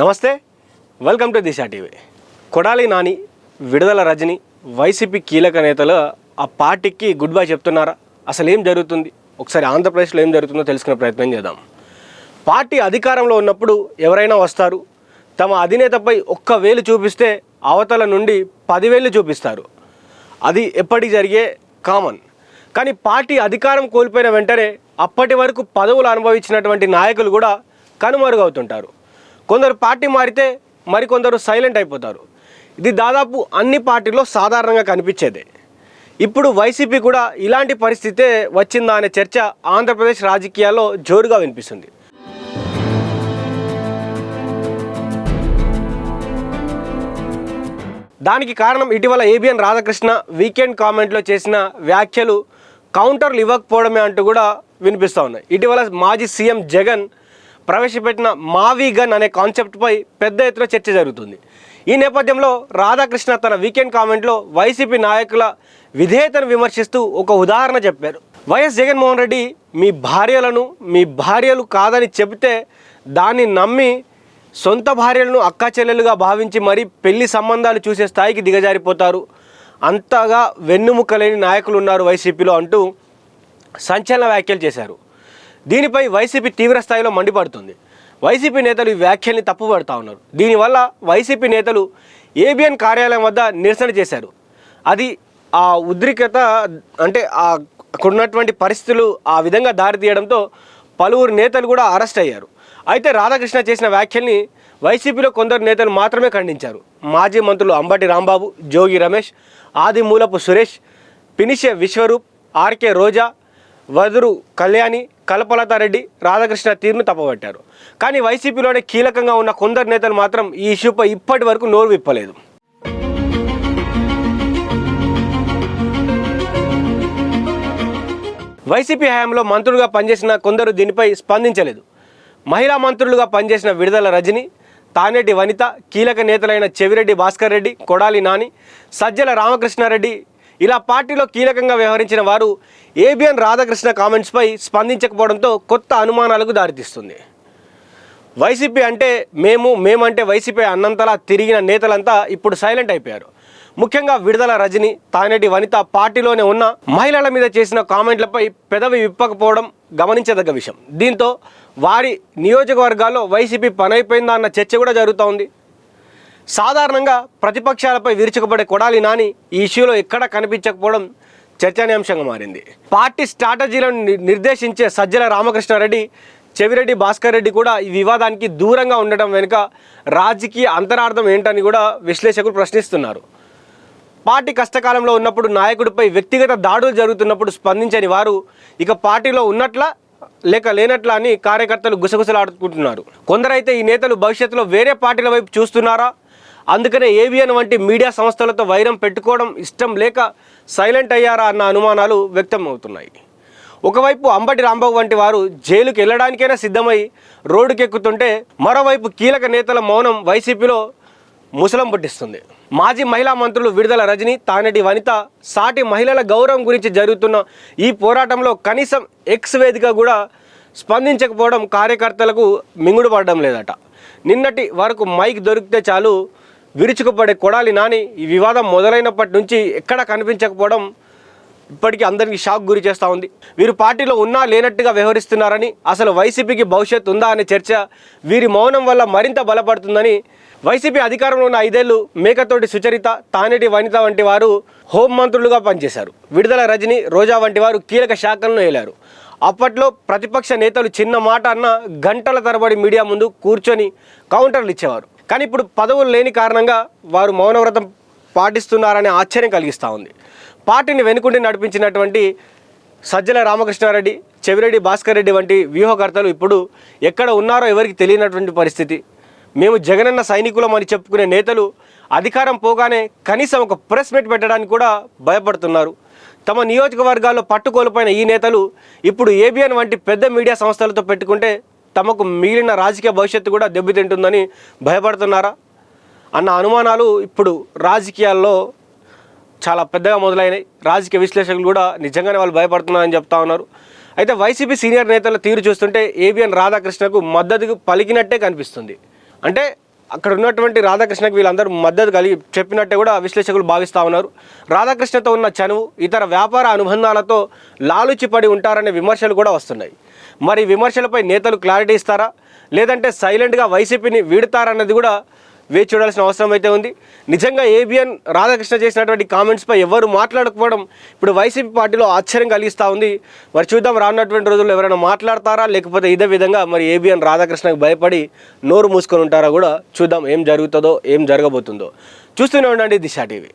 నమస్తే, welcome to Disha TV. Kodali Nani, విడుదల Rajani YCP కీలక నేతలు ఆ పార్టీకి గుడ్ బై చెప్తున్నారా? అసలు ఏం జరుగుతుంది? ఒకసారి ఆంధ్రప్రదేశ్లో ఏం జరుగుతుందో తెలుసుకునే ప్రయత్నం చేద్దాం. పార్టీ అధికారంలో ఉన్నప్పుడు ఎవరైనా వస్తారు, తమ అధినేతపై ఒక్క వేలు చూపిస్తే అవతల నుండి 10 వేలు చూపిస్తారు. అది ఎప్పటికి జరిగే కామన్. కానీ పార్టీ అధికారం కోల్పోయిన వెంటనే అప్పటి వరకు పదవులు అనుభవించినటువంటి నాయకులు కూడా కనుమరుగవుతుంటారు. కొందరు పార్టీ మారితే మరికొందరు సైలెంట్ అయిపోతారు. ఇది దాదాపు అన్ని పార్టీల్లో సాధారణంగా కనిపించేదే. ఇప్పుడు వైసీపీ కూడా ఇలాంటి పరిస్థితే వచ్చిందా అనే చర్చ ఆంధ్రప్రదేశ్ రాజకీయాల్లో జోరుగా వినిపిస్తుంది. దానికి కారణం ఇటీవల ఏబిఎన్ రాధాకృష్ణ వీకెండ్ కామెంట్లో చేసిన వ్యాఖ్యలు కౌంటర్లు ఇవ్వకపోవడమే అంటూ కూడా వినిపిస్తూ ఉన్నాయి. ఇటీవల మాజీ సీఎం జగన్ ప్రవేశపెట్టిన మావీ గన్ అనే కాన్సెప్ట్పై పెద్ద ఎత్తున చర్చ జరుగుతుంది. ఈ నేపథ్యంలో రాధాకృష్ణ తన వీకెండ్ కామెంట్లో వైసీపీ నాయకుల విధేయతను విమర్శిస్తూ ఒక ఉదాహరణ చెప్పారు. వైఎస్ జగన్మోహన్ రెడ్డి మీ భార్యలు కాదని చెబితే దాన్ని నమ్మి సొంత భార్యలను అక్కా చెల్లెలుగా భావించి మరీ పెళ్లి సంబంధాలు చూసే స్థాయికి దిగజారిపోతారు. అంతగా వెన్నుముక్క లేని నాయకులు ఉన్నారు వైసీపీలో అంటూ సంచలన వ్యాఖ్యలు చేశారు. దీనిపై వైసీపీ తీవ్ర స్థాయిలో మండిపడుతుంది. వైసీపీ నేతలు ఈ వ్యాఖ్యల్ని తప్పుపడుతూ ఉన్నారు. దీనివల్ల వైసీపీ నేతలు ఏబిఎన్ కార్యాలయం వద్ద నిరసన చేశారు. అది ఆ ఉద్రిక్తత అంటే అక్కడున్నటువంటి పరిస్థితులు ఆ విధంగా దారితీయడంతో పలువురు నేతలు కూడా అరెస్ట్ అయ్యారు. అయితే రాధాకృష్ణ చేసిన వ్యాఖ్యల్ని వైసీపీలో కొందరు నేతలు మాత్రమే ఖండించారు. మాజీ మంత్రులు అంబటి రాంబాబు, జోగి రమేష్, ఆదిమూలపు సురేష్, పినిషే విశ్వరూప్, ఆర్కే రోజా, వదురు కళ్యాణి, కల్పలతారెడ్డి రాధాకృష్ణ తీరును తప్పబట్టారు. కానీ వైసీపీలోనే కీలకంగా ఉన్న కొందరు నేతలు మాత్రం ఈ ఇష్యూపై ఇప్పటి వరకు నోరు విప్పలేదు. వైసీపీ హయాంలో మంత్రులుగా పనిచేసిన కొందరు దీనిపై స్పందించలేదు. మహిళా మంత్రులుగా పనిచేసిన విడుదల రజని, తానేటి వనిత, కీలక నేతలైన చెవిరెడ్డి భాస్కర్ రెడ్డి, కొడాలి నాని, సజ్జల రామకృష్ణారెడ్డి ఇలా పార్టీలో కీలకంగా వ్యవహరించిన వారు ఏబిఎన్ రాధాకృష్ణ కామెంట్స్పై స్పందించకపోవడంతో కొత్త అనుమానాలకు దారితీస్తుంది. వైసీపీ అంటే మేమంటే వైసీపీ అన్నంతలా తిరిగిన నేతలంతా ఇప్పుడు సైలెంట్ అయిపోయారు. ముఖ్యంగా విడుదల రజని, తానేటి వనిత పార్టీలోనే ఉన్న మహిళల మీద చేసిన కామెంట్లపై పెదవి విప్పకపోవడం గమనించదగ్గ విషయం. దీంతో వారి నియోజకవర్గాల్లో వైసీపీ పనైపోయిందా అన్న చర్చ కూడా జరుగుతూ ఉంది. సాధారణంగా ప్రతిపక్షాలపై విరుచుకుపడే కొడాలి నాని ఈ ఇష్యూలో ఎక్కడా కనిపించకపోవడం చర్చనీయాంశంగా మారింది. పార్టీ స్ట్రాటజీలను నిర్దేశించే సజ్జల రామకృష్ణారెడ్డి, చెవిరెడ్డి భాస్కర్ రెడ్డి కూడా ఈ వివాదానికి దూరంగా ఉండడం వెనుక రాజకీయ అంతరార్థం ఏంటని కూడా విశ్లేషకులు ప్రశ్నిస్తున్నారు. పార్టీ కష్టకాలంలో ఉన్నప్పుడు నాయకుడిపై వ్యక్తిగత దాడులు జరుగుతున్నప్పుడు స్పందించని వారు ఇక పార్టీలో ఉన్నట్లా లేక లేనట్లా అని కార్యకర్తలు గుసగుసలాడుకుంటున్నారు. కొందరైతే ఈ నేతలు భవిష్యత్తులో వేరే పార్టీల వైపు చూస్తున్నారా, అందుకనే ఏబిఎన్ వంటి మీడియా సంస్థలతో వైరం పెట్టుకోవడం ఇష్టం లేక సైలెంట్ అయ్యారా అన్న అనుమానాలు వ్యక్తం అవుతున్నాయి. ఒకవైపు అంబటి రాంబాబు వంటి వారు జైలుకి వెళ్ళడానికైనా సిద్ధమై రోడ్డుకెక్కుతుంటే మరోవైపు కీలక నేతల మౌనం వైసీపీలో ముసలం పుట్టిస్తుంది. మాజీ మహిళా మంత్రులు విడుదల రజని, తానేటి వనిత సాటి మహిళల గౌరవం గురించి జరుగుతున్న ఈ పోరాటంలో కనీసం ఎక్స్ వేదిక కూడా స్పందించకపోవడం కార్యకర్తలకు మింగుడు పడడం లేదట. నిన్నటి వరకు మైక్ దొరికితే చాలు విరుచుకుపడే కొడాలి నాని ఈ వివాదం మొదలైనప్పటి నుంచి ఎక్కడా కనిపించకపోవడం ఇప్పటికీ అందరికీ షాక్ గురి చేస్తూ ఉంది. వీరు పార్టీలో ఉన్నా లేనట్టుగా వ్యవహరిస్తున్నారని, అసలు వైసీపీకి భవిష్యత్తు ఉందా అనే చర్చ వీరి మౌనం వల్ల మరింత బలపడుతుందని వైసీపీ అధికారంలో ఉన్న 5 ఏళ్లు మేకతోటి సుచరిత, తానేటి వనిత వంటి వారు హోంమంత్రులుగా పనిచేశారు. విడుదల రజని, రోజా వంటి వారు కీలక శాఖలను ఏలారు. అప్పట్లో ప్రతిపక్ష నేతలు చిన్న మాట అన్న గంటల తరబడి మీడియా ముందు కూర్చొని కౌంటర్లు ఇచ్చేవారు. కానీ ఇప్పుడు పదవులు లేని కారణంగా వారు మౌనవ్రతం పాటిస్తున్నారనే ఆశ్చర్యం కలిగిస్తూ ఉంది. పార్టీని వెనుకుండి నడిపించినటువంటి సజ్జల రామకృష్ణారెడ్డి, చెవిరెడ్డి భాస్కర్ రెడ్డి వంటి వ్యూహకర్తలు ఇప్పుడు ఎక్కడ ఉన్నారో ఎవరికి తెలియనటువంటి పరిస్థితి. మేము జగనన్న సైనికులం అని చెప్పుకునే నేతలు అధికారం పోగానే కనీసం ఒక ప్రెస్ మీట్ పెట్టడానికి కూడా భయపడుతున్నారు. తమ నియోజకవర్గాల్లో పట్టుకోల్పోయిన ఈ నేతలు ఇప్పుడు ఏబిఎన్ వంటి పెద్ద మీడియా సంస్థలతో పెట్టుకుంటే తమకు మిగిలిన రాజకీయ భవిష్యత్తు కూడా దెబ్బతింటుందని భయపడుతున్నారా అన్న అనుమానాలు ఇప్పుడు రాజకీయాల్లో చాలా పెద్దగా మొదలైనాయి. రాజకీయ విశ్లేషకులు కూడా నిజంగానే వాళ్ళు భయపడుతున్నారని చెప్తా ఉన్నారు. అయితే వైసీపీ సీనియర్ నేతల తీరు చూస్తుంటే ఏబిఎన్ రాధాకృష్ణకు మద్దతు పలికినట్టే కనిపిస్తుంది. అంటే అక్కడ ఉన్నటువంటి రాధాకృష్ణకి వీళ్ళందరూ మద్దతు కలిగి చెప్పినట్టే కూడా విశ్లేషకులు భావిస్తూ ఉన్నారు. రాధాకృష్ణతో ఉన్న చనువు ఇతర వ్యాపార అనుబంధాలతో లాలుచిపడి ఉంటారనే విమర్శలు కూడా వస్తున్నాయి. మరి విమర్శలపై నేతలు క్లారిటీ ఇస్తారా, లేదంటే సైలెంట్గా వైసీపీని వీడుతారన్నది కూడా వేచి చూడాల్సిన అవసరం అయితే ఉంది. నిజంగా ఏబిఎన్ రాధాకృష్ణ చేసినటువంటి కామెంట్స్పై ఎవరు మాట్లాడకపోవడం ఇప్పుడు వైసీపీ పార్టీలో ఆశ్చర్యం కలిగిస్తూ ఉంది. మరి చూద్దాం రానున్నటువంటి రోజుల్లో ఎవరైనా మాట్లాడతారా, లేకపోతే ఇదే విధంగా మరి ఏబిఎన్ రాధాకృష్ణకు భయపడి నోరు మూసుకొని ఉంటారా కూడా చూద్దాం. ఏం జరుగుతుందో ఏం జరగబోతుందో చూస్తూనే ఉండండి దిశ టీవీ.